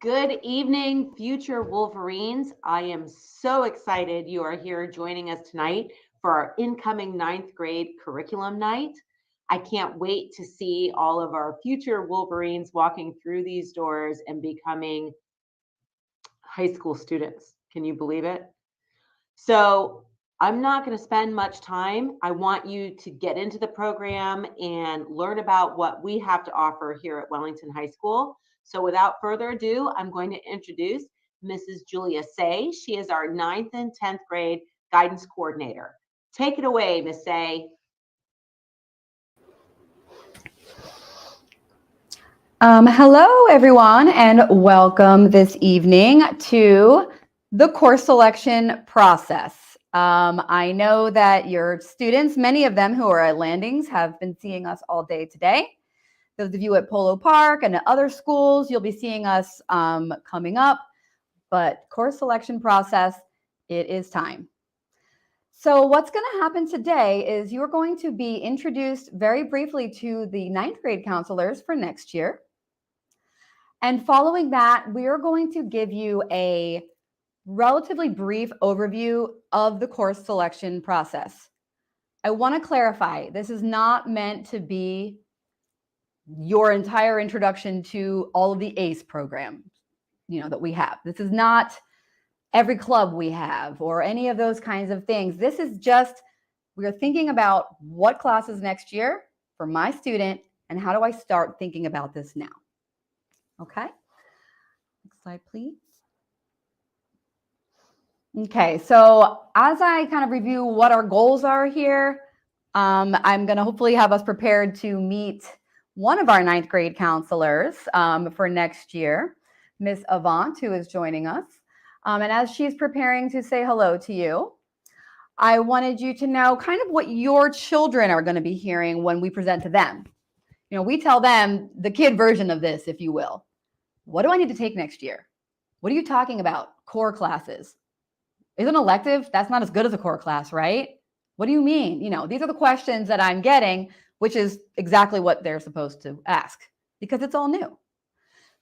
Good evening, future Wolverines. I am so excited you are here joining us tonight for our incoming ninth grade curriculum night. I can't wait to see all of our future Wolverines walking through these doors and becoming high school students. Can you believe it? So I'm not going to spend much time. I want you to get into the program and learn about what we have to offer here at Wellington High School. So without further ado, I'm going to introduce Mrs. Julia Say. She is our 9th and 10th grade guidance coordinator. Take it away, Miss Say. Hello, everyone, and welcome this evening to the course selection process. I know that your students, many of them who are at Landings, have been seeing us all day today. Those of you at Polo Park and at other schools, you'll be seeing us coming up. But course selection process, it is time. So what's going to happen today is you're going to be introduced very briefly to the 9th grade counselors for next year. And following that, we are going to give you a relatively brief overview of the course selection process. I want to clarify, this is not meant to be your entire introduction to all of the ACE programs, that we have. This is not every club we have or any of those kinds of things. This is just, we are thinking about what classes next year for my student and how do I start thinking about this now. Okay. Next slide, please. Okay, so as I kind of review what our goals are here, I'm going to hopefully have us prepared to meet one of our 9th grade counselors for next year, Miss Avant, who is joining us. And as she's preparing to say hello to you, I wanted you to know kind of what your children are going to be hearing when we present to them. We tell them the kid version of this, if you will. What do I need to take next year? What are you talking about? Core classes. Isn't elective? That's not as good as a core class, right? What do you mean? These are the questions that I'm getting, which is exactly what they're supposed to ask because it's all new.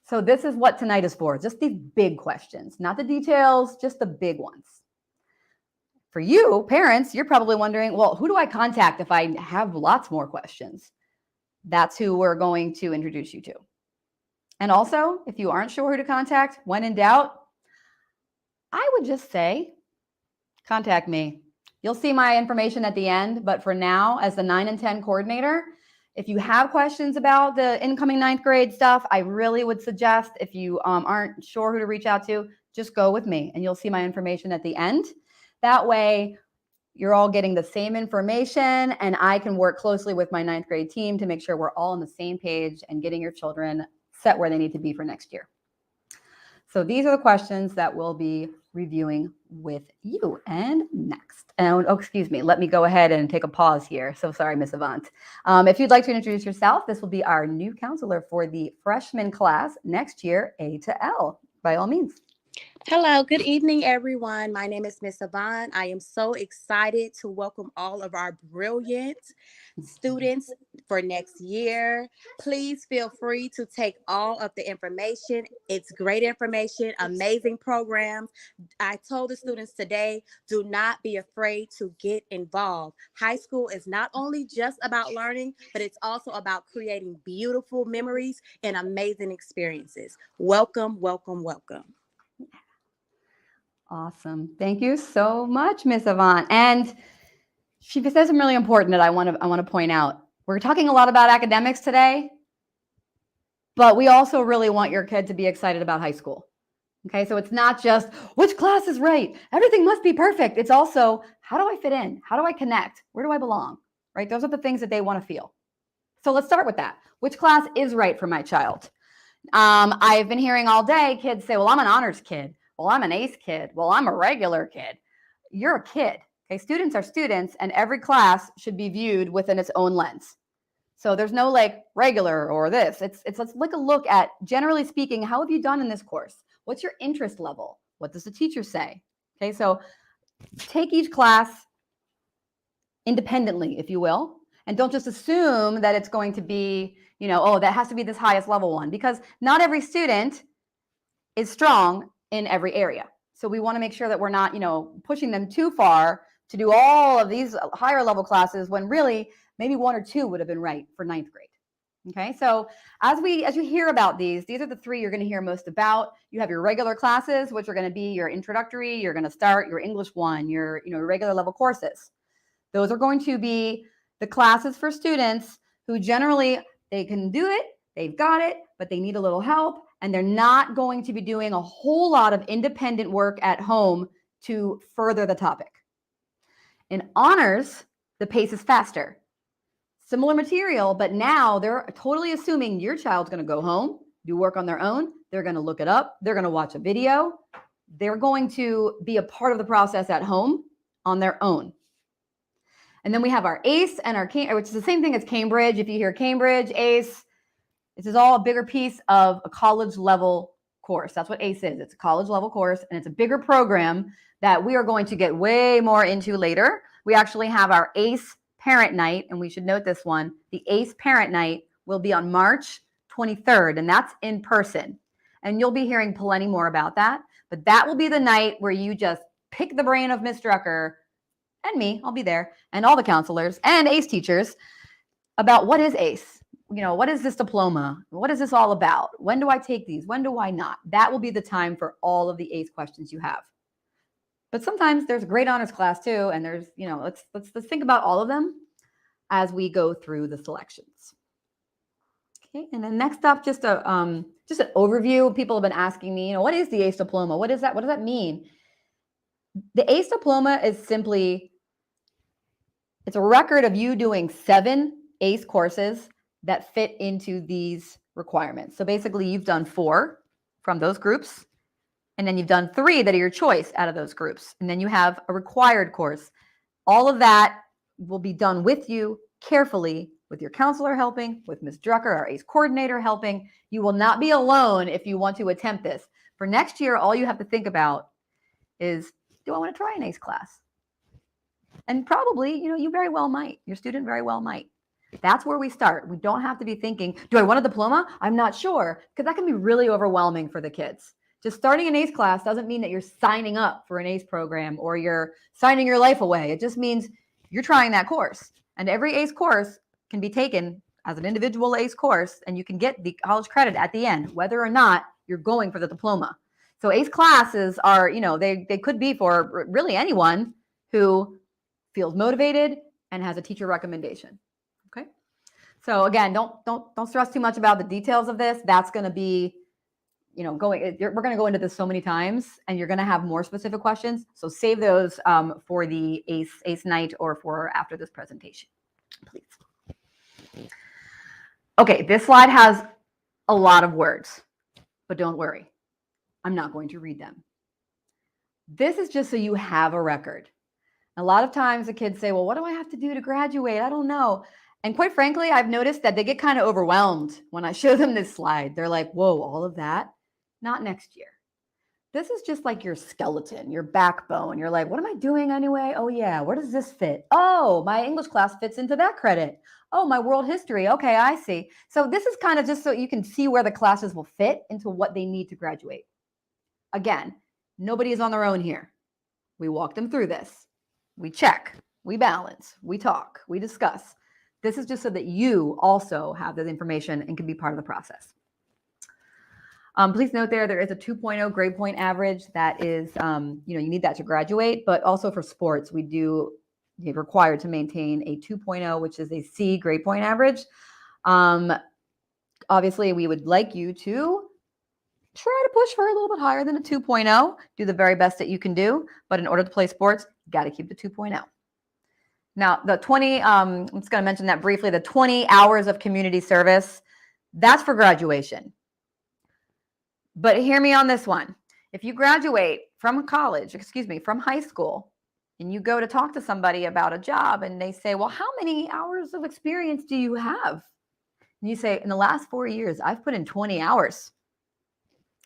So this is what tonight is for, just these big questions, not the details, just the big ones. For you, parents, you're probably wondering, well, who do I contact if I have lots more questions? That's who we're going to introduce you to. And also, if you aren't sure who to contact, when in doubt, I would just say, contact me. You'll see my information at the end, but for now, as the 9 and 10 coordinator, if you have questions about the incoming 9th grade stuff, I really would suggest if you aren't sure who to reach out to, just go with me and you'll see my information at the end. That way, you're all getting the same information and I can work closely with my 9th grade team to make sure we're all on the same page and getting your children set where they need to be for next year. So these are the questions that we'll be reviewing with you. And next, excuse me, let me go ahead and take a pause here. So sorry, Miss Avant. If you'd like to introduce yourself, this will be our new counselor for the freshman class next year, A to L, by all means. Hello, good evening, everyone. My name is Miss Yvonne. I am so excited to welcome all of our brilliant students for next year. Please feel free to take all of the information. It's great information, amazing programs. I told the students today, do not be afraid to get involved. High school is not only just about learning, but it's also about creating beautiful memories and amazing experiences. Welcome, welcome, welcome. Awesome. Thank you so much, Miss Avant. And she says something really important that I want to point out. We're talking a lot about academics today, but we also really want your kid to be excited about high school. Okay, so it's not just which class is right, everything must be perfect. It's also how do I fit in? How do I connect? Where do I belong? Right? Those are the things that they want to feel. So let's start with that. Which class is right for my child? I've been hearing all day kids say, well, I'm an honors kid. Well, I'm an ACE kid. Well, I'm a regular kid. You're a kid. Okay, students are students, and every class should be viewed within its own lens. So there's no like regular or this. It's let's take a look at, generally speaking, how have you done in this course? What's your interest level? What does the teacher say? Okay, so take each class independently, if you will, and don't just assume that it's going to be, oh, that has to be this highest level one, because not every student is strong in every area. So we want to make sure that we're not, pushing them too far to do all of these higher level classes when really maybe 1 or 2 would have been right for 9th grade. Okay, so as you hear about these are the 3 you're going to hear most about. You have your regular classes, which are going to be your introductory, you're going to start your English 1, your regular level courses. Those are going to be the classes for students who generally, they can do it, they've got it, but they need a little help, and they're not going to be doing a whole lot of independent work at home to further the topic. In honors, the pace is faster. Similar material, but now they're totally assuming your child's going to go home, do work on their own. They're going to look it up. They're going to watch a video. They're going to be a part of the process at home on their own. And then we have our ACE and our which is the same thing as Cambridge. If you hear Cambridge, ACE, this is all a bigger piece of a college level course. That's what ACE is. It's a college level course, and it's a bigger program that we are going to get way more into later. We actually have our ACE Parent Night, and we should note this one. The ACE Parent Night will be on March 23rd, and that's in person. And you'll be hearing plenty more about that. But that will be the night where you just pick the brain of Ms. Drucker and me, I'll be there, and all the counselors and ACE teachers about what is ACE? What is this diploma? What is this all about? When do I take these? When do I not? That will be the time for all of the ACE questions you have. But sometimes there's a great honors class too, and there's, let's think about all of them as we go through the selections. Okay, and then next up, just an overview. People have been asking me, what is the ACE diploma? What is that? What does that mean? The ACE diploma is simply, it's a record of you doing 7 ACE courses that fit into these requirements. So basically, you've done 4 from those groups, and then you've done 3 that are your choice out of those groups. And then you have a required course. All of that will be done with you carefully, with your counselor helping, with Ms. Drucker, our ACE coordinator helping. You will not be alone if you want to attempt this. For next year, all you have to think about is, do I want to try an ACE class? And probably, you very well might. Your student very well might. That's where we start. We don't have to be thinking, do I want a diploma? I'm not sure, because that can be really overwhelming for the kids. Just starting an ACE class doesn't mean that you're signing up for an ACE program or you're signing your life away. It just means you're trying that course. And every ACE course can be taken as an individual ACE course, and you can get the college credit at the end, whether or not you're going for the diploma. So ACE classes are, they could be for really anyone who feels motivated and has a teacher recommendation. Okay. So again, don't stress too much about the details of this. That's going to be, we're going to go into this so many times, and you're going to have more specific questions. So save those for the ACE night or for after this presentation, please. Okay, this slide has a lot of words, but don't worry. I'm not going to read them. This is just so you have a record. A lot of times the kids say, well, what do I have to do to graduate? I don't know. And quite frankly, I've noticed that they get kind of overwhelmed when I show them this slide. They're like, whoa, all of that? Not next year. This is just like your skeleton, your backbone. You're like, what am I doing anyway? Oh yeah, where does this fit? Oh, my English class fits into that credit. Oh, my world history. Okay, I see. So this is kind of just so you can see where the classes will fit into what they need to graduate. Again, nobody is on their own here. We walk them through this. We check, we balance, we talk, we discuss. This is just so that you also have that information and can be part of the process. Please note there is a 2.0 grade point average. That is, you need that to graduate, but also for sports, you're required to maintain a 2.0, which is a C grade point average. Obviously, we would like you to try to push for a little bit higher than a 2.0. Do the very best that you can do. But in order to play sports, you got to keep the 2.0. Now, the 20, I'm just going to mention that briefly, the 20 hours of community service, that's for graduation. But hear me on this one. If you graduate from college, from high school, and you go to talk to somebody about a job and they say, well, how many hours of experience do you have? And you say, in the last 4 years, I've put in 20 hours.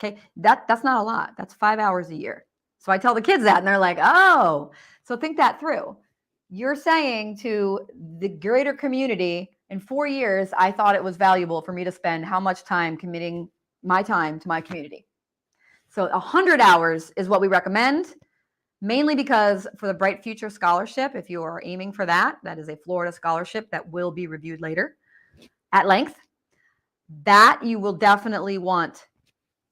Okay, that's not a lot. That's 5 hours a year. So I tell the kids that, and they're like, oh, so think that through. You're saying to the greater community, in 4 years, I thought it was valuable for me to spend how much time committing my time to my community. So 100 hours is what we recommend, mainly because for the Bright Future Scholarship, if you are aiming for that, that is a Florida scholarship that will be reviewed later at length, that you will definitely want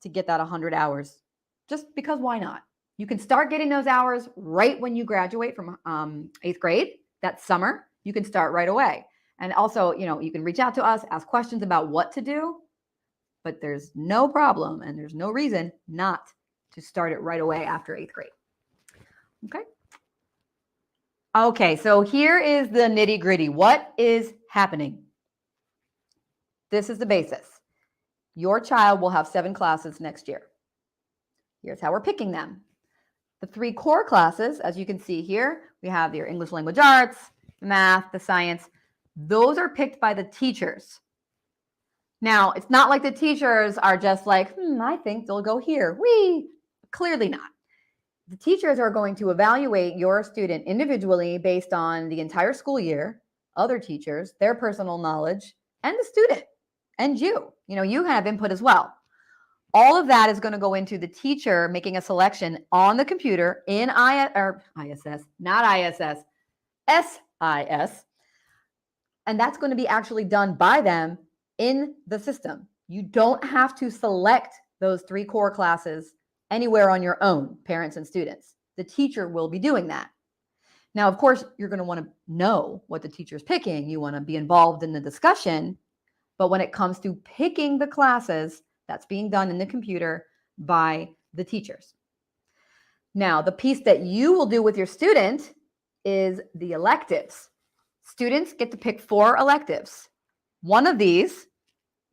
to get that 100 hours, just because why not? You can start getting those hours right when you graduate from 8th grade. That summer, you can start right away. And also, you can reach out to us, ask questions about what to do, but there's no problem and there's no reason not to start it right away after 8th grade. Okay, so here is the nitty gritty. What is happening? This is the basis. Your child will have 7 classes next year. Here's how we're picking them. The 3 core classes, as you can see here, we have your English language arts, math, the science. Those are picked by the teachers. Now, it's not like the teachers are just like, I think they'll go here. Clearly not. The teachers are going to evaluate your student individually based on the entire school year, other teachers, their personal knowledge, and the student, and you. You have input as well. All of that is going to go into the teacher making a selection on the computer in ISS, not ISS, SIS. And that's going to be actually done by them in the system. You don't have to select those 3 core classes anywhere on your own, parents and students. The teacher will be doing that. Now, of course, you're going to want to know what the teacher's picking. You want to be involved in the discussion. But when it comes to picking the classes, that's being done in the computer by the teachers. Now, the piece that you will do with your student is the electives. Students get to pick 4 electives. One of these,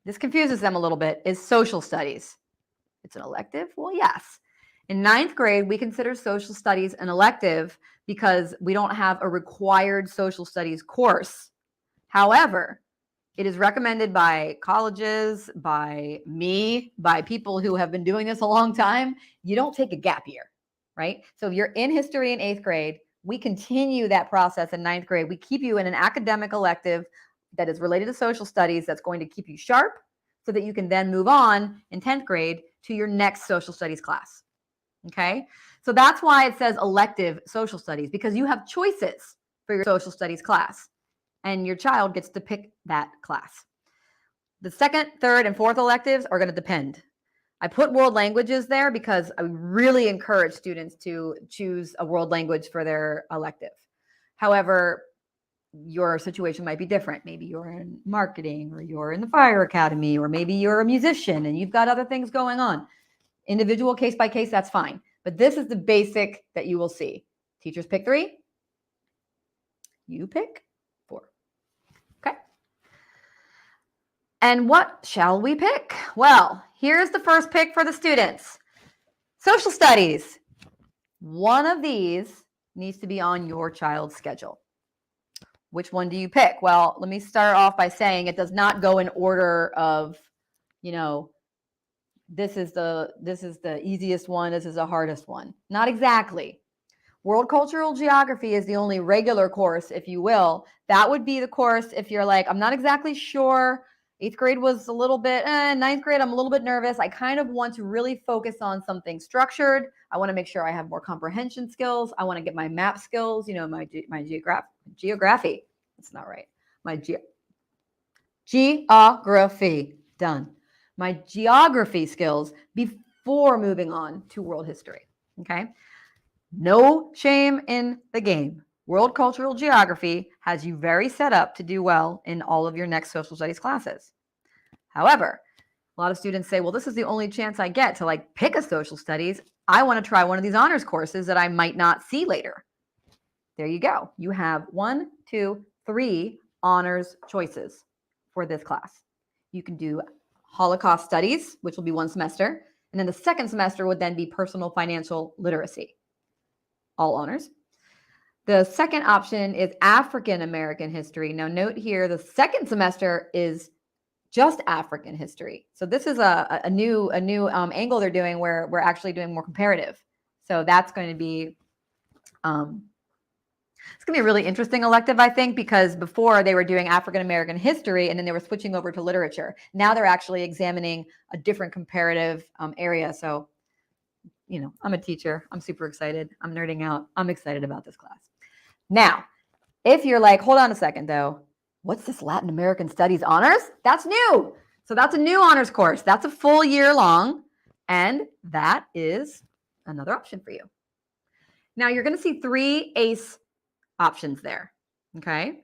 this confuses them a little bit, is social studies. It's an elective? Well, yes. In 9th grade, we consider social studies an elective because we don't have a required social studies course. However, it is recommended by colleges, by me, by people who have been doing this a long time. You don't take a gap year, right? So if you're in history in 8th grade, we continue that process in 9th grade. We keep you in an academic elective that is related to social studies that's going to keep you sharp so that you can then move on in 10th grade to your next social studies class. Okay? So that's why it says elective social studies, because you have choices for your social studies class. And your child gets to pick that class. The 2nd, 3rd, and 4th electives are going to depend. I put world languages there because I really encourage students to choose a world language for their elective. However, your situation might be different. Maybe you're in marketing, or you're in the fire academy, or maybe you're a musician and you've got other things going on. Individual case by case, that's fine. But this is the basic that you will see. Teachers pick 3. You pick 4. Okay. And what shall we pick? Well, here's the first pick for the students. Social studies. One of these needs to be on your child's schedule. Which one do you pick? Well, let me start off by saying it does not go in order of, this is the easiest one, this is the hardest one. Not exactly. World Cultural Geography is the only regular course, if you will. That would be the course if you're like, I'm not exactly sure. 8th grade was a little bit, 9th grade, I'm a little bit nervous. I kind of want to really focus on something structured. I want to make sure I have more comprehension skills. I want to get my map skills, my geography. That's not right. My geography, done. My geography skills before moving on to world history, okay? No shame in the game. World Cultural Geography has you very set up to do well in all of your next social studies classes. However, a lot of students say, well, this is the only chance I get to pick a social studies. I want to try one of these honors courses that I might not see later. There you go. You have 1, 2, 3 honors choices for this class. You can do Holocaust Studies, which will be 1 semester. And then the 2nd semester would then be Personal Financial Literacy. All honors. The 2nd option is African American History. Now note here, the 2nd semester is just African history. So this is a new angle they're doing where we're actually doing more comparative. So that's going to be, it's going to be a really interesting elective, I think, because before they were doing African American history and then they were switching over to literature. Now they're actually examining a different comparative area. So I'm a teacher. I'm super excited. I'm nerding out. I'm excited about this class. Now, if you're like, hold on a second though, what's this Latin American Studies honors? That's new. So that's a new honors course. That's a full year long. And that is another option for you. Now you're going to see 3 ACE options there. Okay.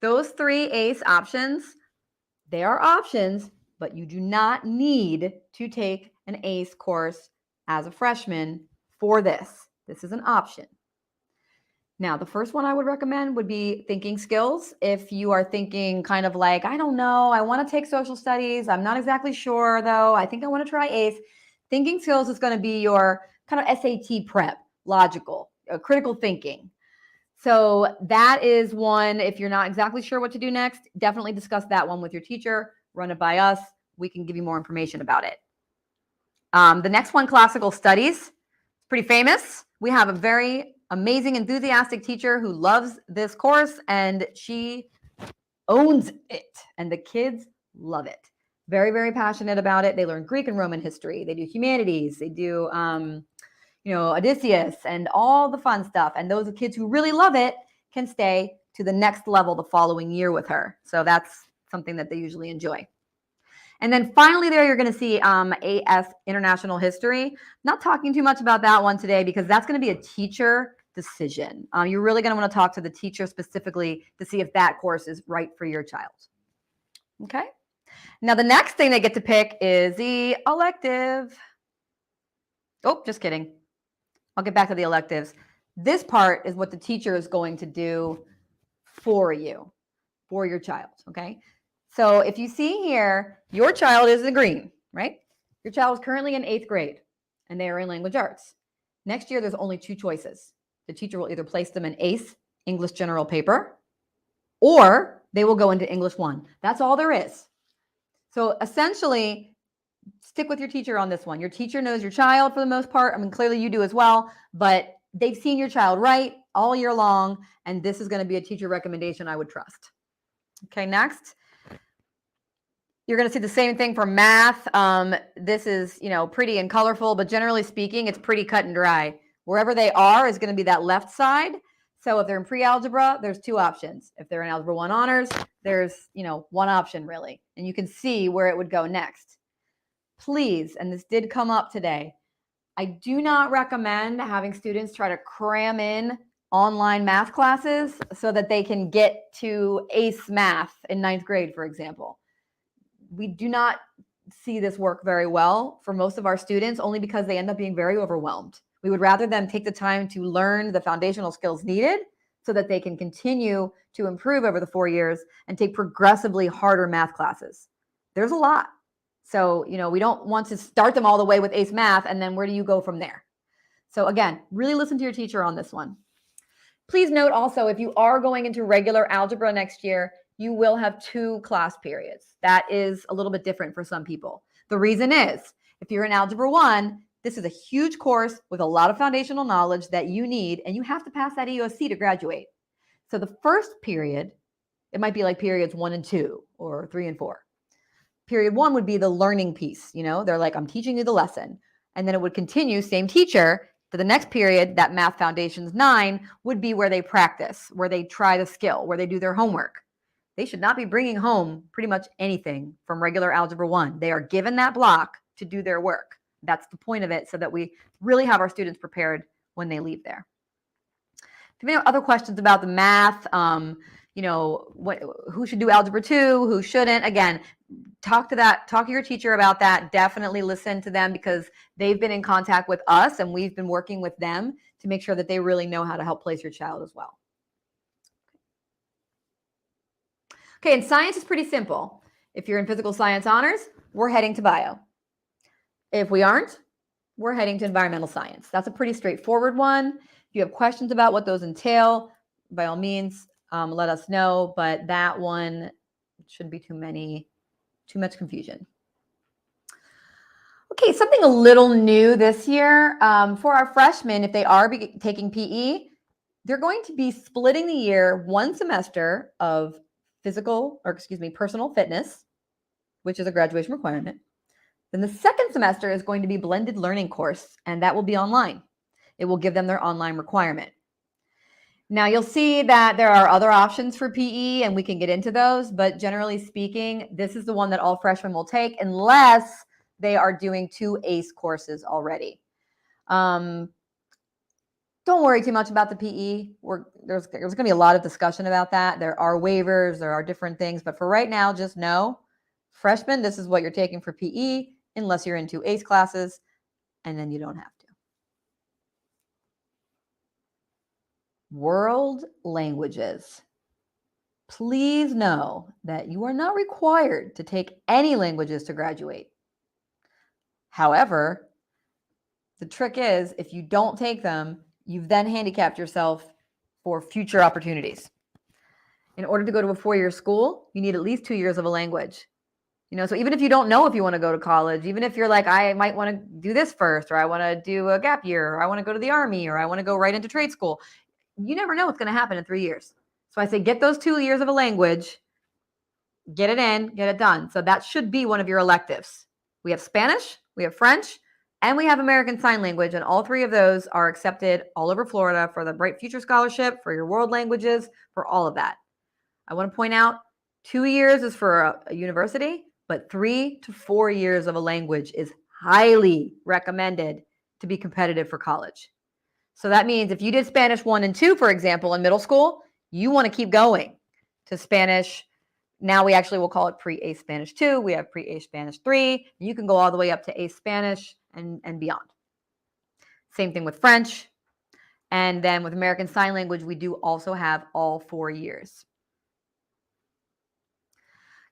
Those 3 ACE options, they are options, but you do not need to take an ACE course as a freshman for this. This is an option. Now, the first one I would recommend would be thinking skills. If you are thinking kind of like, I don't know, I want to take social studies. I'm not exactly sure though. I think I want to try ACE. Thinking skills is going to be your kind of SAT prep, logical, critical thinking. So that is one, if you're not exactly sure what to do next, definitely discuss that one with your teacher, run it by us. We can give you more information about it. The next one, classical studies, pretty famous. We have a very amazing, enthusiastic teacher who loves this course and she owns it and the kids love it. Very, very passionate about it. They learn Greek and Roman history. They do humanities. They do, Odysseus and all the fun stuff. And those kids who really love it can stay to the next level the following year with her. So that's something that they usually enjoy. And then finally there, you're going to see AS International History. Not talking too much about that one today because that's going to be a teacher decision. You're really going to want to talk to the teacher specifically to see if that course is right for your child. Okay. Now the next thing they get to pick is the elective. Oh, just kidding. I'll get back to the electives. This part is what the teacher is going to do for you, for your child. Okay. So if you see here, your child is in green, right? Your child is currently in 8th grade and they are in language arts. Next year, there's only 2 choices. The teacher will either place them in ACE, English General Paper, or they will go into English 1. That's all there is. So essentially, stick with your teacher on this one. Your teacher knows your child for the most part. I mean, clearly you do as well, but they've seen your child write all year long, and this is going to be a teacher recommendation I would trust. Okay, next. You're going to see the same thing for math. This is, pretty and colorful, but generally speaking, it's pretty cut and dry. Wherever they are is going to be that left side. So if they're in pre-algebra, there's 2 options. If they're in Algebra 1 honors, there's, 1 option really. And you can see where it would go next. Please, and this did come up today, I do not recommend having students try to cram in online math classes so that they can get to ACE math in 9th grade, for example. We do not see this work very well for most of our students only because they end up being very overwhelmed. We would rather them take the time to learn the foundational skills needed so that they can continue to improve over the 4 years and take progressively harder math classes. There's a lot. So, we don't want to start them all the way with ACE math and then where do you go from there? So again, really listen to your teacher on this one. Please note also, if you are going into regular algebra next year, you will have 2 class periods. That is a little bit different for some people. The reason is, if you're in Algebra 1, this is a huge course with a lot of foundational knowledge that you need, and you have to pass that EOC to graduate. So the first period, it might be like periods 1 and 2 or 3 and 4. Period 1 would be the learning piece. They're like, I'm teaching you the lesson. And then it would continue, same teacher, to the next period, that Math Foundations 9 would be where they practice, where they try the skill, where they do their homework. They should not be bringing home pretty much anything from regular Algebra 1. They are given that block to do their work. That's the point of it, so that we really have our students prepared when they leave there. If you have any other questions about the math, who should do Algebra 2, who shouldn't, again, talk to your teacher about that. Definitely listen to them because they've been in contact with us and we've been working with them to make sure that they really know how to help place your child as well. Okay, and science is pretty simple. If you're in physical science honors, we're heading to bio. If we aren't, we're heading to environmental science. That's a pretty straightforward one. If you have questions about what those entail, by all means, let us know. But that one shouldn't be too much confusion. Okay, something a little new this year for our freshmen, if they are taking PE, they're going to be splitting the year 1 semester of personal fitness, which is a graduation requirement, Then the second semester is going to be blended learning course, and that will be online. It will give them their online requirement. Now you'll see that there are other options for PE, and we can get into those, but generally speaking, this is the one that all freshmen will take unless they are doing 2 ACE courses already. Don't worry too much about the PE. There's going to be a lot of discussion about that. There are waivers, there are different things, but for right now, just know, freshmen, this is what you're taking for PE unless you're into ACE classes, and then you don't have to. World languages. Please know that you are not required to take any languages to graduate. However, the trick is if you don't take them, you've then handicapped yourself for future opportunities. In order to go to a 4-year school, you need at least 2 years of a language. So even if you don't know if you want to go to college, even if you're like, I might want to do this first, or I want to do a gap year, or I want to go to the Army, or I want to go right into trade school, you never know what's going to happen in 3 years. So I say, get those 2 years of a language, get it in, get it done. So that should be one of your electives. We have Spanish, we have French, and we have American Sign Language. And all 3 of those are accepted all over Florida for the Bright Future Scholarship, for your world languages, for all of that. I want to point out 2 years is for a university, but 3 to 4 years of a language is highly recommended to be competitive for college. So that means if you did Spanish 1 and 2, for example, in middle school, you want to keep going to Spanish. Now we actually will call it pre-ACE Spanish 2. We have pre-ACE Spanish 3. You can go all the way up to ACE Spanish and beyond. Same thing with French. And then with American Sign Language, we do also have all 4 years.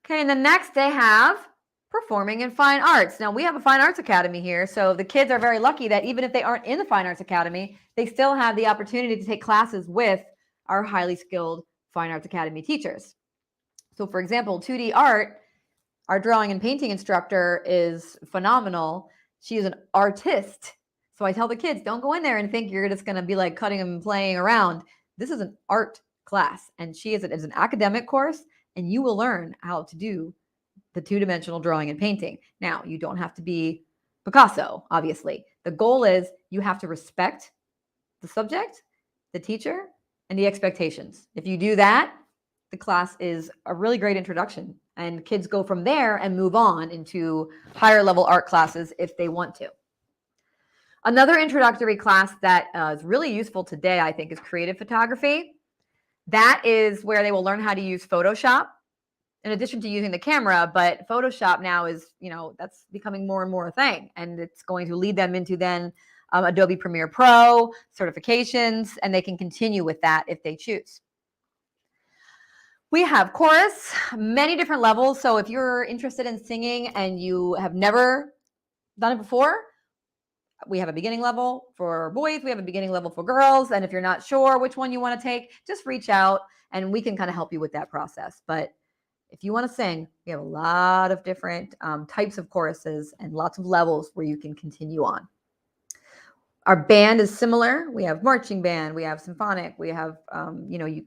Okay, and then next they have Performing in Fine Arts. Now we have a Fine Arts Academy here, so the kids are very lucky that even if they aren't in the Fine Arts Academy, they still have the opportunity to take classes with our highly skilled Fine Arts Academy teachers. So for example, 2D art, our drawing and painting instructor is phenomenal. She is an artist. So I tell the kids, don't go in there and think you're just going to be like cutting and playing around. This is an art class, and she is an academic course, and you will learn how to do the 2-dimensional drawing and painting. Now, you don't have to be Picasso, obviously. The goal is you have to respect the subject, the teacher, and the expectations. If you do that, the class is a really great introduction, and kids go from there and move on into higher level art classes if they want to. Another introductory class that is really useful today, I think, is creative photography. That is where they will learn how to use Photoshop in addition to using the camera, but Photoshop now is, that's becoming more and more a thing, and it's going to lead them into then Adobe Premiere Pro certifications, and they can continue with that if they choose. We have chorus, many different levels. So if you're interested in singing and you have never done it before, we have a beginning level for boys, we have a beginning level for girls, and if you're not sure which one you want to take, just reach out and we can kind of help you with that process. But if you want to sing, we have a lot of different types of choruses and lots of levels where you can continue on. Our band is similar. We have marching band, we have symphonic, we have, you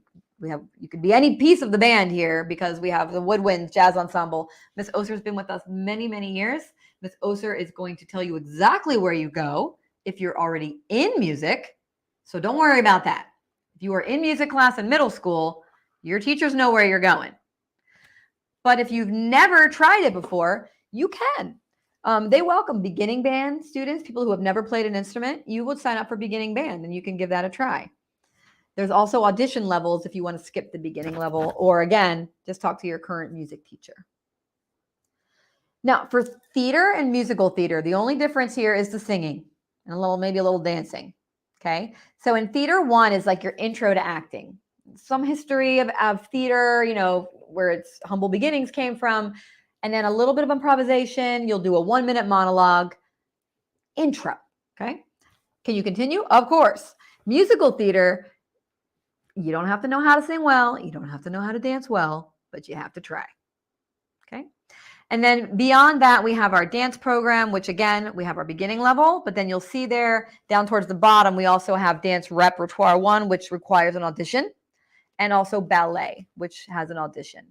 could be any piece of the band here because we have the woodwind jazz ensemble. Miss Oser has been with us many, many years. Miss Oser is going to tell you exactly where you go if you're already in music. So don't worry about that. If you are in music class in middle school, your teachers know where you're going. But if you've never tried it before, you can. They welcome beginning band students, people who have never played an instrument. You would sign up for beginning band and you can give that a try. There's also audition levels if you want to skip the beginning level, or again, just talk to your current music teacher. Now, for theater and musical theater, the only difference here is the singing and maybe a little dancing. Okay. So in theater 1 is like your intro to acting. Some history of theater, where its humble beginnings came from, and then a little bit of improvisation. You'll do a 1-minute monologue intro. Okay. Can you continue? Of course. Musical theater, you don't have to know how to sing well. You don't have to know how to dance well, but you have to try. Okay. And then beyond that, we have our dance program, which again, we have our beginning level, but then you'll see there down towards the bottom, we also have dance repertoire 1, which requires an audition, and also ballet, which has an audition.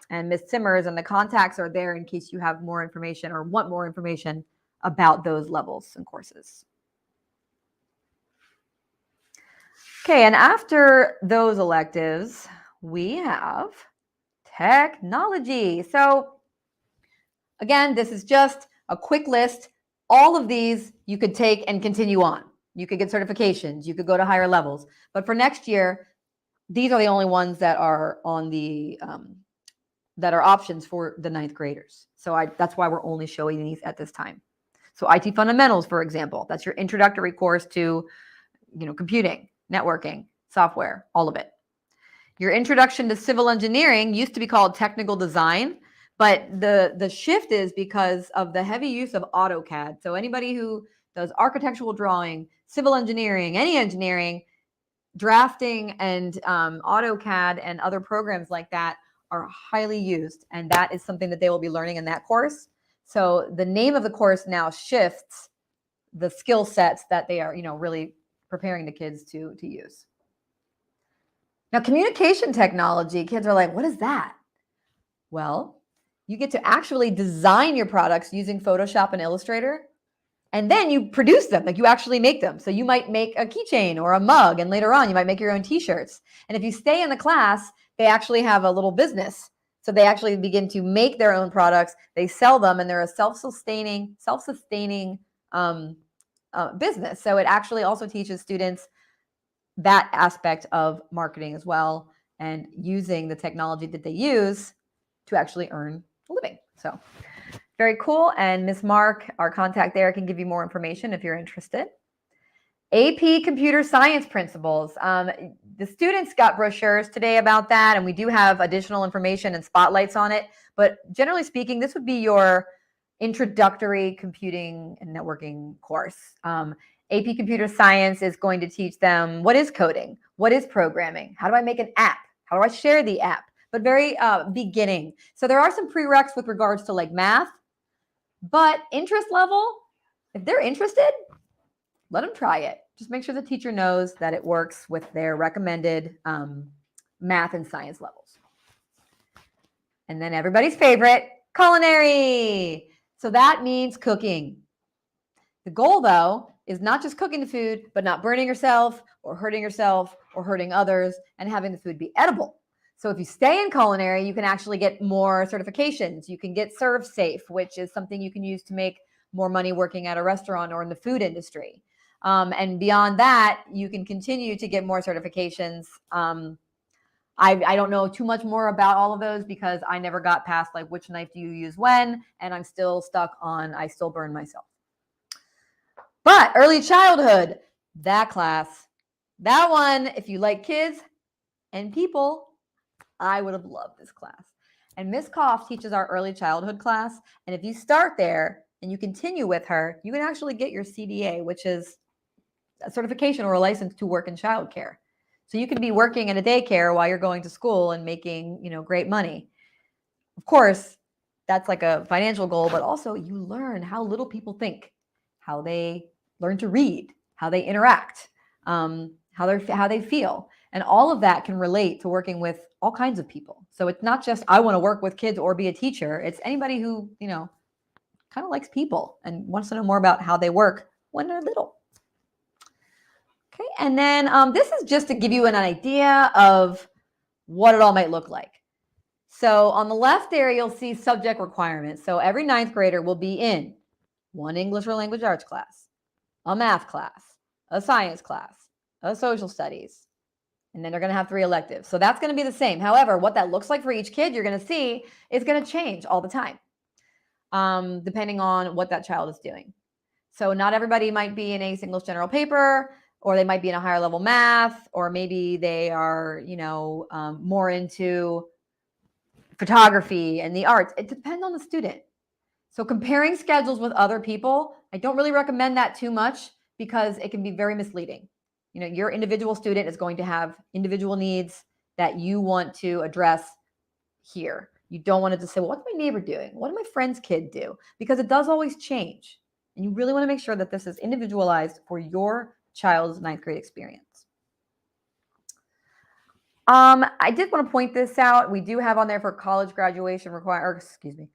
And Ms. Simmers and the contacts are there in case you have more information or want more information about those levels and courses. Okay, and after those electives, we have technology. So again, this is just a quick list. All of these you could take and continue on. You could get certifications, you could go to higher levels. But for next year, these are the only ones that are on the that are options for the 9th graders. So that's why we're only showing these at this time. So IT fundamentals, for example, that's your introductory course to, computing, networking, software, all of it. Your introduction to civil engineering used to be called technical design, but the shift is because of the heavy use of AutoCAD. So anybody who does architectural drawing, civil engineering, any engineering, drafting, and AutoCAD and other programs like that are highly used, and that is something that they will be learning in that course. So the name of the course now shifts the skill sets that they are, really preparing the kids to use. Now, communication technology, kids are like, what is that? Well, you get to actually design your products using Photoshop and Illustrator, and then you produce them, like you actually make them. So you might make a keychain or a mug, and later on you might make your own t-shirts. And if you stay in the class, they actually have a little business. So they actually begin to make their own products, they sell them, and they're a self-sustaining business. So it actually also teaches students that aspect of marketing as well, and using the technology that they use to actually earn a living. So very cool. And Ms. Mark, our contact there, can give you more information if you're interested. AP Computer Science Principles. The students got brochures today about that, and we do have additional information and spotlights on it. But generally speaking, this would be your introductory computing and networking course. AP Computer Science is going to teach them what is coding, what is programming, how do I make an app, how do I share the app, but very beginning. So there are some prereqs with regards to like math, but interest level, if they're interested, let them try it. Just make sure the teacher knows that it works with their recommended math and science levels. And then everybody's favorite, culinary. So that means cooking. The goal, though, is not just cooking the food, but not burning yourself or hurting others, and having the food be edible. So if you stay in culinary, you can actually get more certifications. You can get ServSafe, which is something you can use to make more money working at a restaurant or in the food industry. And beyond that, you can continue to get more certifications. I don't know too much more about all of those because I never got past like which knife do you use when, and I'm still stuck on I still burn myself. But early childhood, that class, that one, if you like kids and people, I would have loved this class. And Miss Koff teaches our early childhood class. And if you start there and you continue with her, you can actually get your CDA, which is a certification or a license to work in childcare. So you can be working in a daycare while you're going to school and making, great money. Of course, that's like a financial goal, but also you learn how little people think, how they learn to read, how they interact, how they feel. And all of that can relate to working with all kinds of people. So it's not just, I want to work with kids or be a teacher. It's anybody who, kind of likes people and wants to know more about how they work when they're little. Okay, and then this is just to give you an idea of what it all might look like. So on the left there, you'll see subject requirements. So every 9th grader will be in one English or language arts class, a math class, a science class, a social studies, and then they're going to have 3 electives. So that's going to be the same. However, what that looks like for each kid, you're going to see is going to change all the time, depending on what that child is doing. So not everybody might be in ACE English General Paper, or they might be in a higher level math, or maybe they are, more into photography and the arts. It depends on the student. So comparing schedules with other people, I don't really recommend that too much because it can be very misleading. Your individual student is going to have individual needs that you want to address here. You don't want to just say, well, what's my neighbor doing? What did my friend's kid do? Because it does always change. And you really want to make sure that this is individualized for your child's 9th grade experience. I did want to point this out. We do have on there for college graduation excuse me.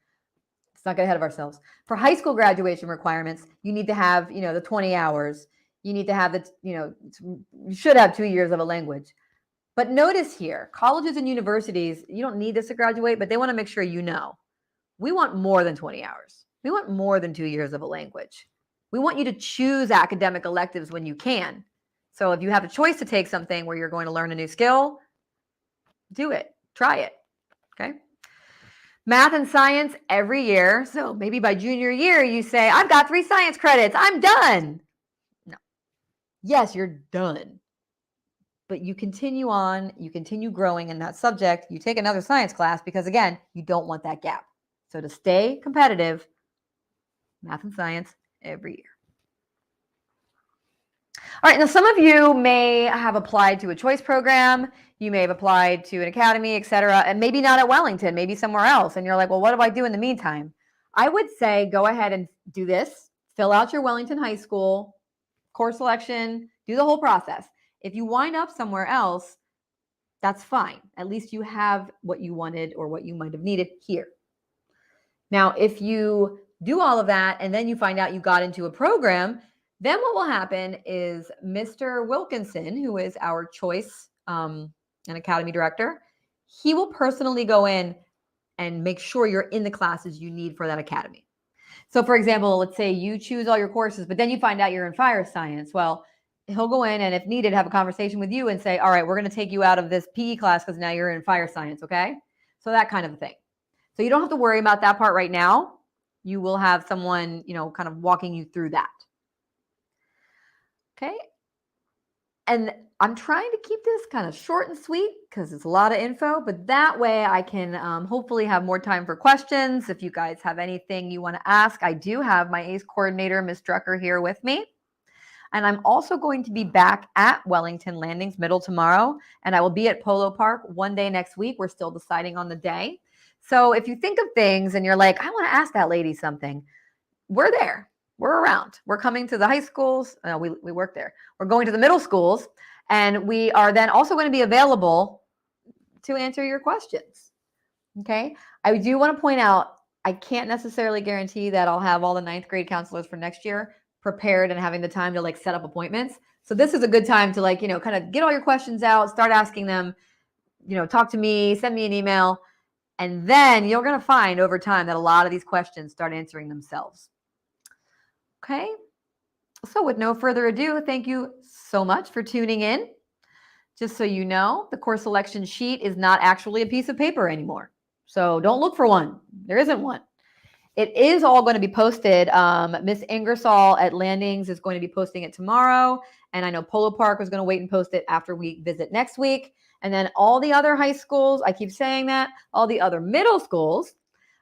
Let's not get ahead of ourselves. For high school graduation requirements, you need to have, the 20 hours. You need to have you should have 2 years of a language. But notice here, colleges and universities, you don't need this to graduate, but they want to make sure we want more than 20 hours. We want more than 2 years of a language. We want you to choose academic electives when you can. So if you have a choice to take something where you're going to learn a new skill, do it. Try it. Okay. Math and science every year. So maybe by junior year, you say, I've got 3 science credits. I'm done. No. Yes, you're done. But you continue on, you continue growing in that subject. You take another science class because, again, you don't want that gap. So to stay competitive, math and science every year. All right, now some of you may have applied to a choice program. You may have applied to an academy, et cetera, and maybe not at Wellington, maybe somewhere else. And you're like, well, what do I do in the meantime? I would say go ahead and do this. Fill out your Wellington High School course selection, do the whole process. If you wind up somewhere else, that's fine. At least you have what you wanted or what you might have needed here. Now, if you do all of that and then you find out you got into a program, then what will happen is Mr. Wilkinson, who is our choice and academy director, he will personally go in and make sure you're in the classes you need for that academy. So for example, let's say you choose all your courses, but then you find out you're in fire science. Well, he'll go in and if needed, have a conversation with you and say, all right, we're going to take you out of this PE class because now you're in fire science. Okay. So that kind of thing. So you don't have to worry about that part right now. You will have someone, kind of walking you through that. Okay. And I'm trying to keep this kind of short and sweet because it's a lot of info, but that way I can hopefully have more time for questions. If you guys have anything you want to ask, I do have my ACE coordinator, Ms. Drucker, here with me. And I'm also going to be back at Wellington Landings Middle tomorrow, and I will be at Polo Park one day next week. We're still deciding on the day. So if you think of things and you're like, I want to ask that lady something, we're there. We're around. We're coming to the high schools. We work there. We're going to the middle schools, and we are then also going to be available to answer your questions. Okay. I do want to point out, I can't necessarily guarantee that I'll have all the 9th grade counselors for next year prepared and having the time to set up appointments. So this is a good time to kind of get all your questions out, start asking them, talk to me, send me an email. And then you're going to find over time that a lot of these questions start answering themselves. Okay. So with no further ado, thank you so much for tuning in. Just so you know, the course selection sheet is not actually a piece of paper anymore. So don't look for one. There isn't one. It is all going to be posted. Miss Ingersoll at Landings is going to be posting it tomorrow. And I know Polo Park was going to wait and post it after we visit next week. And then all the other high schools, I keep saying that, all the other middle schools,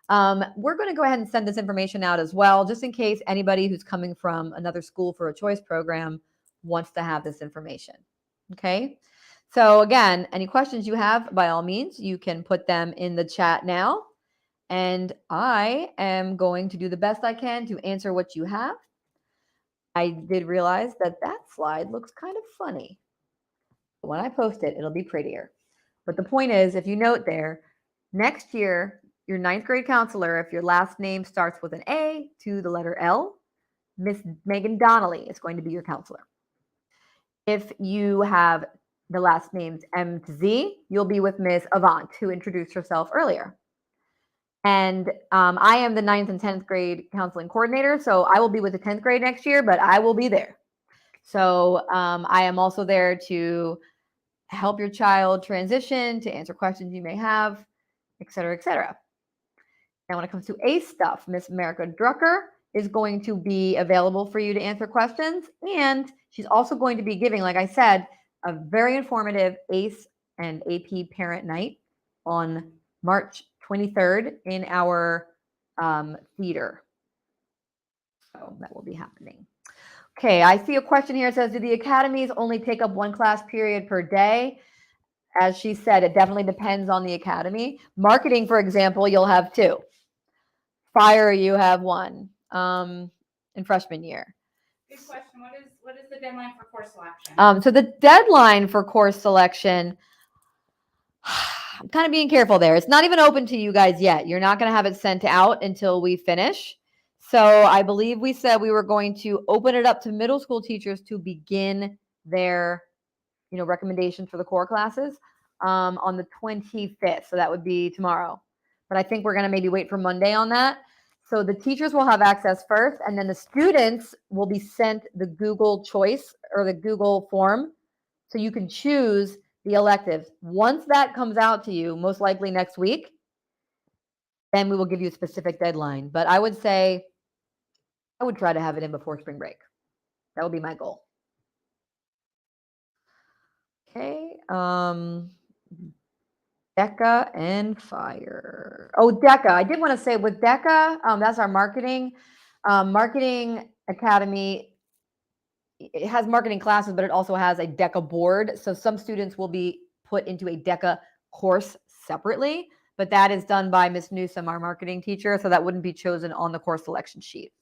we're going to go ahead and send this information out as well, just in case anybody who's coming from another school for a choice program wants to have this information. Okay. So again, any questions you have, by all means, you can put them in the chat now. And I am going to do the best I can to answer what you have. I did realize that slide looks kind of funny. When I post it, it'll be prettier. But the point is, if you note there, next year, your 9th grade counselor, if your last name starts with an A to the letter L, Miss Megan Donnelly is going to be your counselor. If you have the last names M to Z, you'll be with Miss Avant, who introduced herself earlier. And I am the 9th and 10th grade counseling coordinator, so I will be with the 10th grade next year, but I will be there. So I am also there to help your child transition, to answer questions you may have, et cetera, et cetera. And when it comes to ACE stuff, Miss America Drucker is going to be available for you to answer questions. And she's also going to be giving, like I said, a very informative ACE and AP parent night on March 23rd in our theater. So that will be happening. Okay, I see a question here. It says, do the academies only take up 1 class period per day? As she said, it definitely depends on the academy. Marketing, for example, you'll have 2. Fire, you have 1 in freshman year. Good question. What is the deadline for course selection? So the deadline for course selection, I'm kind of being careful there. It's not even open to you guys yet. You're not going to have it sent out until we finish. So I believe we said we were going to open it up to middle school teachers to begin their, recommendations for the core classes on the 25th. So that would be tomorrow. But I think we're going to maybe wait for Monday on that. So the teachers will have access first, and then the students will be sent the Google choice or the Google form. So you can choose the electives. Once that comes out to you, most likely next week, then we will give you a specific deadline. But I would say I would try to have it in before spring break. That would be my goal. Okay. DECA and FIRE. Oh, DECA. I did want to say with DECA, that's our marketing academy. It has marketing classes, but it also has a DECA board. So some students will be put into a DECA course separately, but that is done by Ms. Newsom, our marketing teacher. So that wouldn't be chosen on the course selection sheet.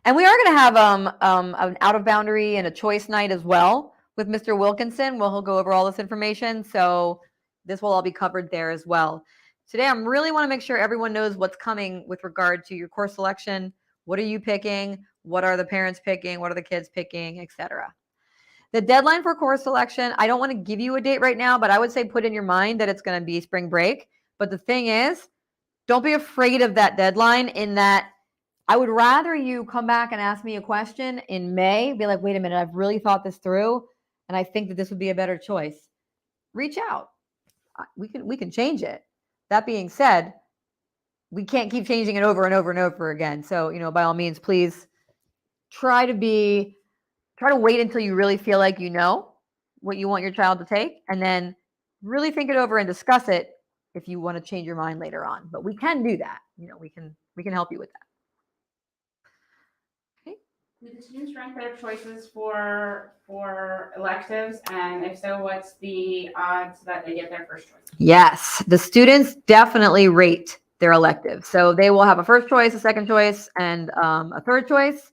And we are going to have an out of boundary and a choice night as well with Mr. Wilkinson. Well, he'll go over all this information. So this will all be covered there as well. Today, I really want to make sure everyone knows what's coming with regard to your course selection. What are you picking? What are the parents picking? What are the kids picking, etc. The deadline for course selection, I don't want to give you a date right now, but I would say put in your mind that it's going to be spring break. But the thing is, don't be afraid of that deadline, in that I would rather you come back and ask me a question in May, be like, wait a minute, I've really thought this through, and I think that this would be a better choice. Reach out. We can change it. That being said, we can't keep changing it over and over and over again. So, by all means, please try to wait until you really feel like you know what you want your child to take, and then really think it over and discuss it if you want to change your mind later on. But we can do that. We can help you with that. Do the students rank their choices for electives? And if so, what's the odds that they get their first choice? Yes, the students definitely rate their electives. So they will have a first choice, a second choice, and a third choice.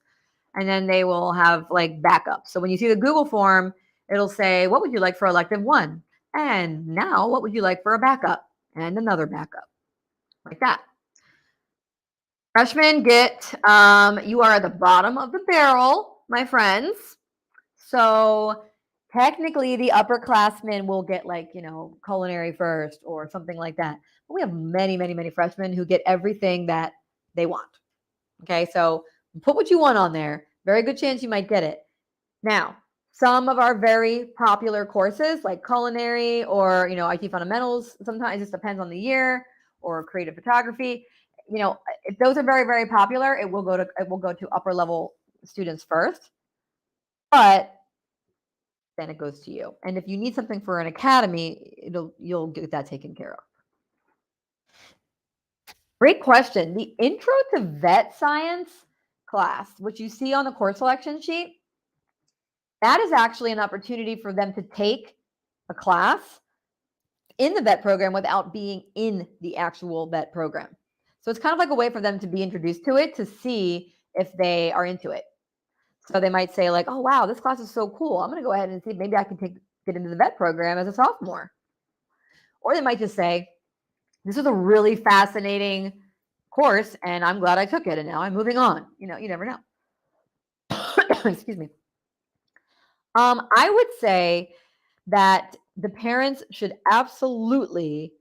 And then they will have like backup. So when you see the Google form, it'll say, what would you like for elective 1? And now what would you like for a backup? And another backup, like that. Freshmen get, you are at the bottom of the barrel, my friends. So technically the upperclassmen will get like, culinary first or something like that. But we have many, many, many freshmen who get everything that they want. Okay, so put what you want on there. Very good chance you might get it. Now, some of our very popular courses like culinary or, IT fundamentals, sometimes it just depends on the year, or creative photography. If those are very, very popular, it will go to upper level students first, but then it goes to you. And if you need something for an academy, you'll get that taken care of. Great question. The Intro to Vet Science class, which you see on the course selection sheet, that is actually an opportunity for them to take a class in the vet program without being in the actual vet program. So it's kind of like a way for them to be introduced to it, to see if they are into it. So they might say like, oh, wow, this class is so cool. I'm going to go ahead and see if maybe I can get into the vet program as a sophomore. Or they might just say, this is a really fascinating course and I'm glad I took it and now I'm moving on. You never know. Excuse me. I would say that the parents should absolutely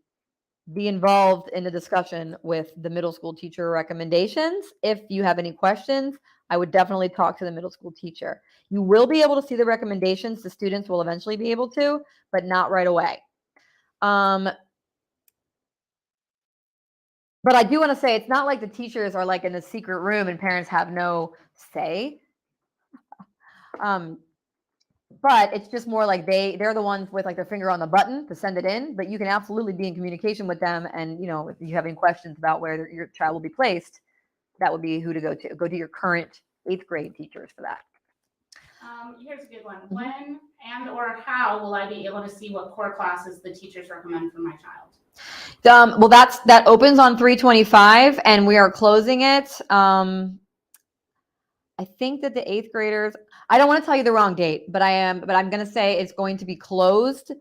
be involved in the discussion with the middle school teacher recommendations. If you have any questions, I would definitely talk to the middle school teacher. You will be able to see the recommendations. The students will eventually be able to, but not right away. But I do want to say, it's not like the teachers are like in a secret room and parents have no say. But it's just more like they're the ones with like their finger on the button to send it in, but you can absolutely be in communication with them. And, if you have any questions about where your child will be placed, that would be who to go to. Go to your current 8th grade teachers for that. Here's a good one. When and or how will I be able to see what core classes the teachers recommend for my child? Well, that opens on 3/25 and we are closing it. I think that the 8th graders, I don't want to tell you the wrong date, but I'm going to say it's going to be closed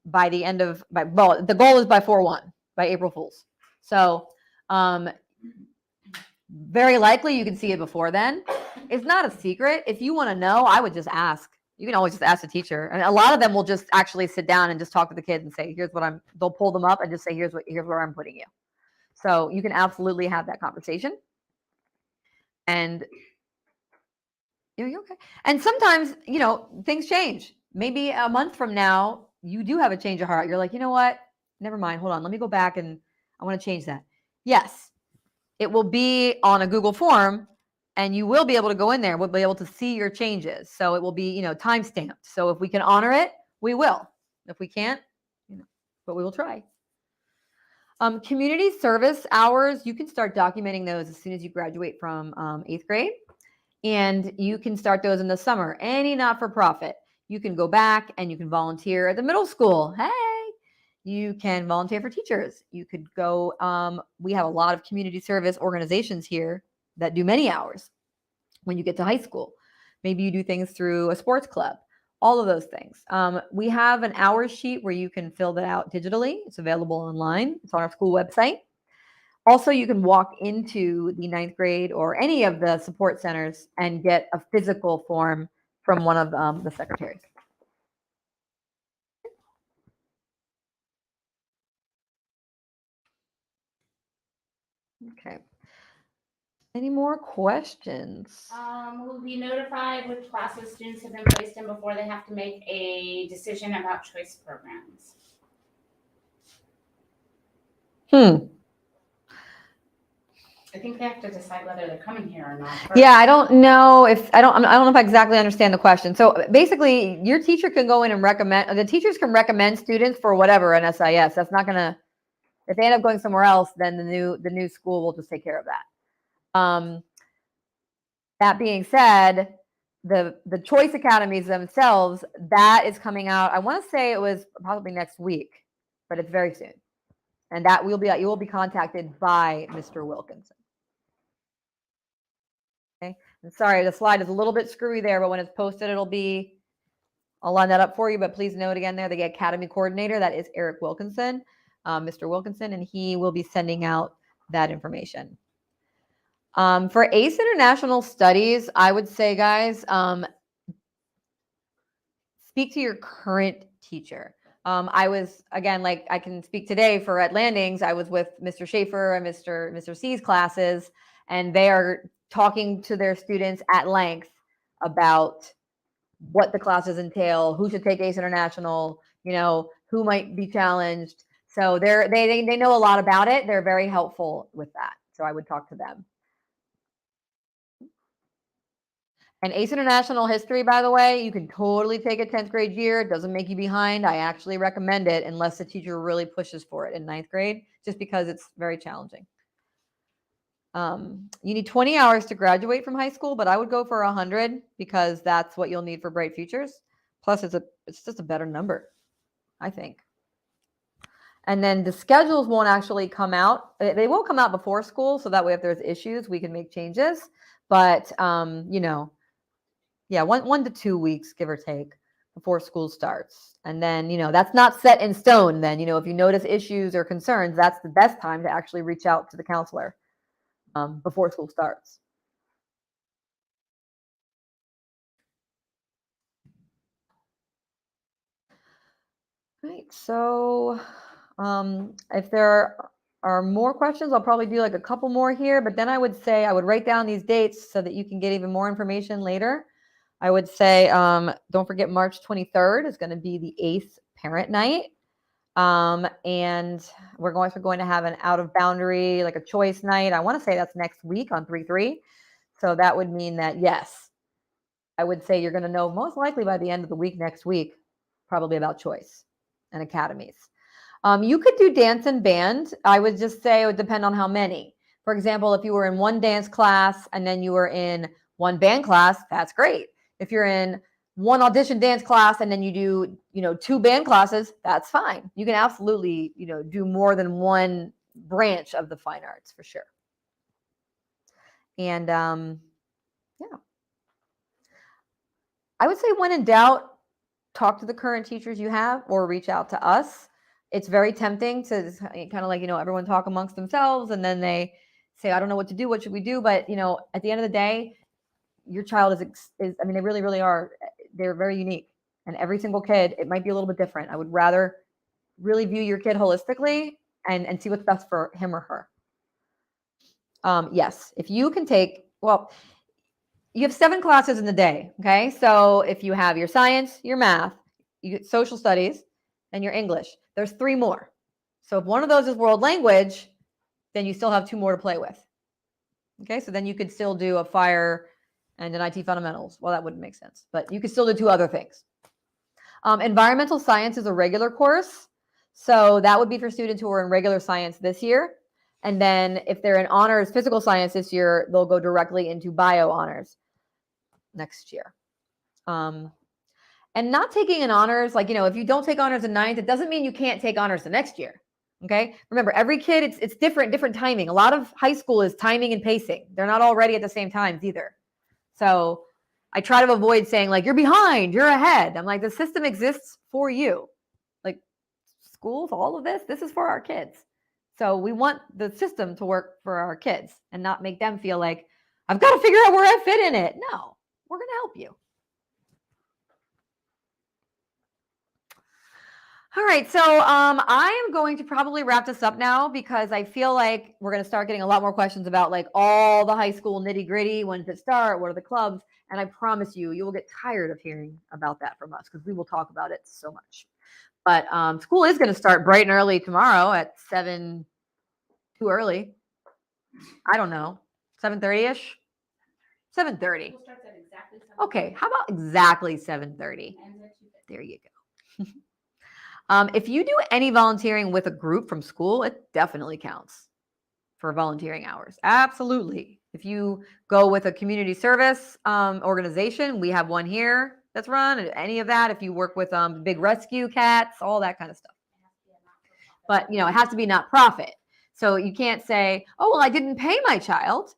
by the end of, well, the goal is by 4/1, by April Fool's. So very likely you can see it before then. It's not a secret. If you want to know, I would just ask. You can always just ask the teacher. And a lot of them will just actually sit down and just talk to the kids and say, here's what they'll pull them up and just say, here's where I'm putting you. So you can absolutely have that conversation. And you're okay. And sometimes, things change. Maybe a month from now, you do have a change of heart. You're like, you know what? Never mind. Hold on. Let me go back and I want to change that. Yes, it will be on a Google form and you will be able to go in there. We'll be able to see your changes. So it will be, time stamped. So if we can honor it, we will. If we can't, but we will try. Community service hours, you can start documenting those as soon as you graduate from 8th grade. And you can start those in the summer. Any not-for-profit, you can go back and you can volunteer at the middle school. Hey, you can volunteer for teachers. You could go, we have a lot of community service organizations here that do many hours when you get to high school. Maybe you do things through a sports club, all of those things. We have an hours sheet where you can fill that out digitally. It's available online. It's on our school website. Also, you can walk into the 9th grade or any of the support centers and get a physical form from one of the secretaries. Okay. Any more questions? Will be notified which classes students have been placed in before they have to make a decision about choice programs. I think they have to decide whether they're coming here or not. Yeah, I don't know if I don't know if I exactly understand the question. So basically, your teacher can go in and recommend. The teachers can recommend students for whatever an SIS. That's not gonna. If they end up going somewhere else, then the new school will just take care of that. That being said, the choice academies themselves, that is coming out. I want to say it was probably next week, but it's very soon, and that you will be contacted by Mr. Wilkinson. Okay. And sorry, the slide is a little bit screwy there, but when it's posted, I'll line that up for you. But please note again there, the academy coordinator, that is Eric Wilkinson, Mr. Wilkinson, and he will be sending out that information. For ACE International Studies, I would say, guys, speak to your current teacher. I was, again, like I can speak today for at Landings, I was with Mr. Schaefer and Mr. C's classes, and they are talking to their students at length about what the classes entail, who should take ACE International, who might be challenged. So they know a lot about it. They're very helpful with that. So I would talk to them. And ACE International History, by the way, you can totally take it 10th grade year. It doesn't make you behind. I actually recommend it unless the teacher really pushes for it in 9th grade, just because it's very challenging. You need 20 hours to graduate from high school, but I would go for 100 because that's what you'll need for Bright Futures. Plus, it's just a better number, I think. And then the schedules won't actually come out. They will come out before school, so that way if there's issues, we can make changes. But, yeah, 1 to 2 weeks, give or take, before school starts. And then, that's not set in stone then. If you notice issues or concerns, that's the best time to actually reach out to the counselor before school starts. Right, so if there are more questions, I'll probably do like a couple more here, but then I would say I would write down these dates so that you can get even more information later. I would say, don't forget March 23rd is going to be the ACE Parent Night. And we're going to have an out of boundary, like a choice night. I want to say that's next week on 3/3. So that would mean that, yes, I would say you're going to know most likely by the end of the week next week, probably about choice and academies. You could do dance and band. I would just say it would depend on how many. For example, if you were in one dance class and then you were in one band class, that's great. If you're in one audition dance class and then you do, 2 band classes, that's fine. You can absolutely, do more than one branch of the fine arts for sure. And yeah, I would say when in doubt, talk to the current teachers you have or reach out to us. It's very tempting to kind of like, everyone talk amongst themselves and then they say, I don't know what to do. What should we do? But, at the end of the day, your child is they really, really are. They're very unique. And every single kid, it might be a little bit different. I would rather really view your kid holistically and see what's best for him or her. Yes, if you can you have 7 classes in the day. Okay. So if you have your science, your math, you get social studies, and your English, there's 3 more. So if one of those is world language, then you still have 2 more to play with. Okay. So then you could still do a fire and an IT fundamentals. Well, that wouldn't make sense, but you could still do 2 other things. Environmental science is a regular course. So that would be for students who are in regular science this year. And then if they're in honors physical science this year, they'll go directly into bio honors next year. And not taking an honors, if you don't take honors in 9th, it doesn't mean you can't take honors the next year. Okay. Remember, every kid, it's different timing. A lot of high school is timing and pacing. They're not all ready at the same times either. So I try to avoid saying you're behind, you're ahead. I'm like, the system exists for you. Like schools, all of this is for our kids. So we want the system to work for our kids and not make them feel like I've got to figure out where I fit in it. No, we're going to help you. All right, so I am going to probably wrap this up now because I feel like we're going to start getting a lot more questions about all the high school nitty gritty. When does it start? What are the clubs? And I promise you will get tired of hearing about that from us because we will talk about it so much. But school is going to start bright and early tomorrow at 7. Too early. I don't know. 7:30-ish? 7:30. Okay, how about exactly 7:30? There you go. If you do any volunteering with a group from school, it definitely counts for volunteering hours. Absolutely. If you go with a community service organization, we have one here that's run, any of that. If you work with big rescue cats, all that kind of stuff. But, it has to be not profit. So you can't say, oh, well, I didn't pay my child,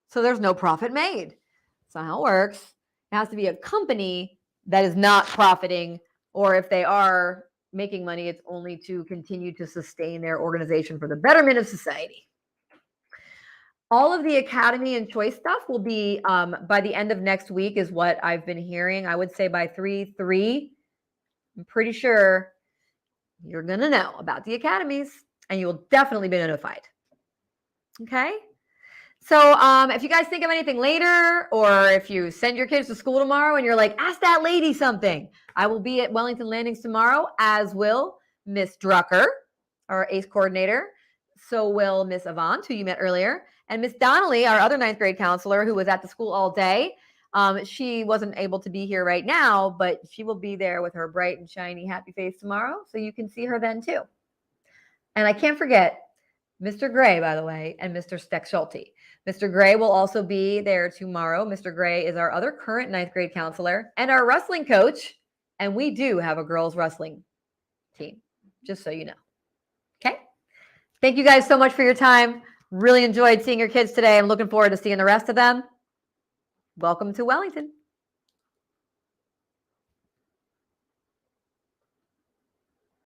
so there's no profit made. That's not how it works. It has to be a company that is not profiting, or if they are making money, it's only to continue to sustain their organization for the betterment of society. All of the academy and choice stuff will be by the end of next week is what I've been hearing. I would say by 3/3, I'm pretty sure you're going to know about the academies and you will definitely be notified. Okay. So if you guys think of anything later, or if you send your kids to school tomorrow and you're like, ask that lady something, I will be at Wellington Landings tomorrow, as will Miss Drucker, our ACE coordinator. So will Miss Avant, who you met earlier, and Miss Donnelly, our other 9th grade counselor, who was at the school all day. She wasn't able to be here right now, but she will be there with her bright and shiny, happy face tomorrow. So you can see her then too. And I can't forget Mr. Gray, by the way, and Mr. Steck-Schulte. Mr. Gray will also be there tomorrow. Mr. Gray is our other current 9th grade counselor and our wrestling coach. And we do have a girls wrestling team, just so you know. Okay. Thank you guys so much for your time. Really enjoyed seeing your kids today. I'm looking forward to seeing the rest of them. Welcome to Wellington.